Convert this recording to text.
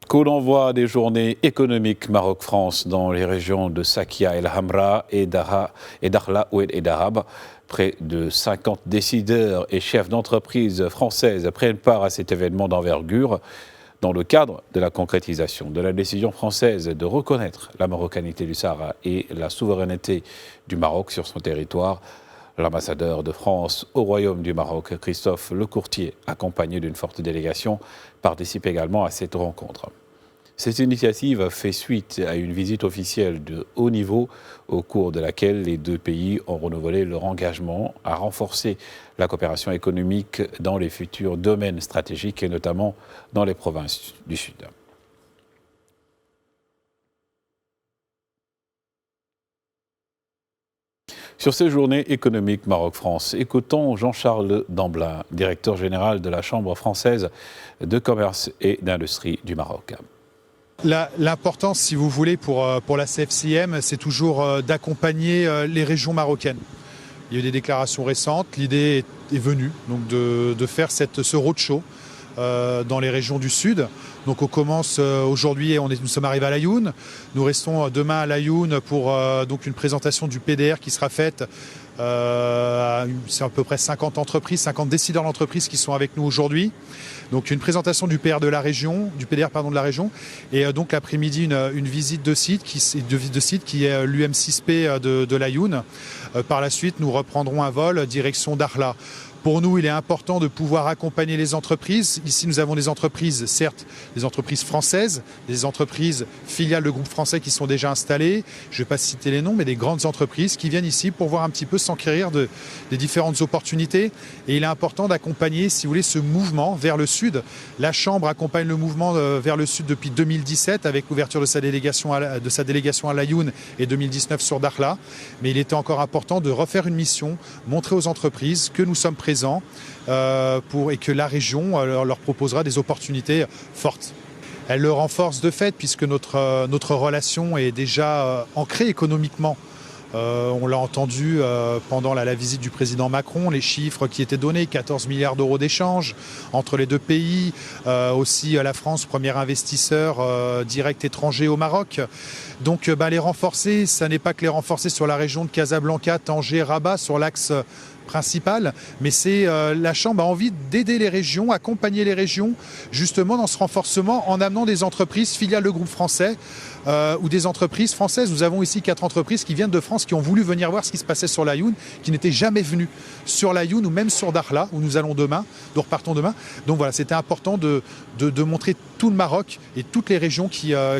Coup d'envoi des journées économiques Maroc-France dans les régions de Sakia El Hamra et Dakhla Oued et Dahab. Près de 50 décideurs et chefs d'entreprise françaises prennent part à cet événement d'envergure dans le cadre de la concrétisation de la décision française de reconnaître la marocanité du Sahara et la souveraineté du Maroc sur son territoire. L'ambassadeur de France au Royaume du Maroc, Christophe Lecourtier, accompagné d'une forte délégation, participe également à cette rencontre. Cette initiative fait suite à une visite officielle de haut niveau au cours de laquelle les deux pays ont renouvelé leur engagement à renforcer la coopération économique dans les futurs domaines stratégiques et notamment dans les provinces du Sud. Sur ces journées économiques Maroc-France, écoutons Jean-Charles Damblin, directeur général de la Chambre française de commerce et d'industrie du Maroc. L'importance, si vous voulez, pour la CFCM, c'est toujours d'accompagner les régions marocaines. Il y a eu des déclarations récentes, l'idée est venue donc de faire ce roadshow dans les régions du Sud. Donc on commence aujourd'hui, nous sommes arrivés à Laayoune. Nous restons demain à Laayoune pour donc une présentation du PDR qui sera faite. C'est à peu près 50 entreprises, 50 décideurs d'entreprises qui sont avec nous aujourd'hui. Donc une présentation du PDR de la région, et donc l'après-midi une visite de site qui est l'UM6P de Laayoune. Par la suite, nous reprendrons un vol direction Dakhla. Pour nous, il est important de pouvoir accompagner les entreprises. Ici, nous avons des entreprises, certes, des entreprises françaises, des entreprises filiales de groupes français qui sont déjà installées. Je ne vais pas citer les noms, mais des grandes entreprises qui viennent ici pour voir un petit peu s'enquérir des différentes opportunités. Et il est important d'accompagner, si vous voulez, ce mouvement vers le Sud. La Chambre accompagne le mouvement vers le Sud depuis 2017 avec l'ouverture de sa délégation à Laayoune et 2019 sur Dakhla. Mais il était encore important de refaire une mission, montrer aux entreprises que nous sommes présents et que la région leur proposera des opportunités fortes. Elle le renforce de fait puisque notre relation est déjà ancrée économiquement. On l'a entendu pendant la visite du président Macron, les chiffres qui étaient donnés, 14 milliards d'euros d'échanges entre les deux pays, aussi la France, premier investisseur direct étranger au Maroc. Donc les renforcer, ça n'est pas que les renforcer sur la région de Casablanca, Tanger, Rabat, sur l'axe principal, mais c'est la Chambre a envie d'aider les régions, accompagner les régions justement dans ce renforcement en amenant des entreprises filiales de groupes français ou des entreprises françaises. Nous avons ici 4 entreprises qui viennent de France qui ont voulu venir voir ce qui se passait sur Laayoune, qui n'étaient jamais venues sur Laayoune ou même sur Dakhla où nous repartons demain. Donc voilà, c'était important de montrer tout le Maroc et toutes les régions qui le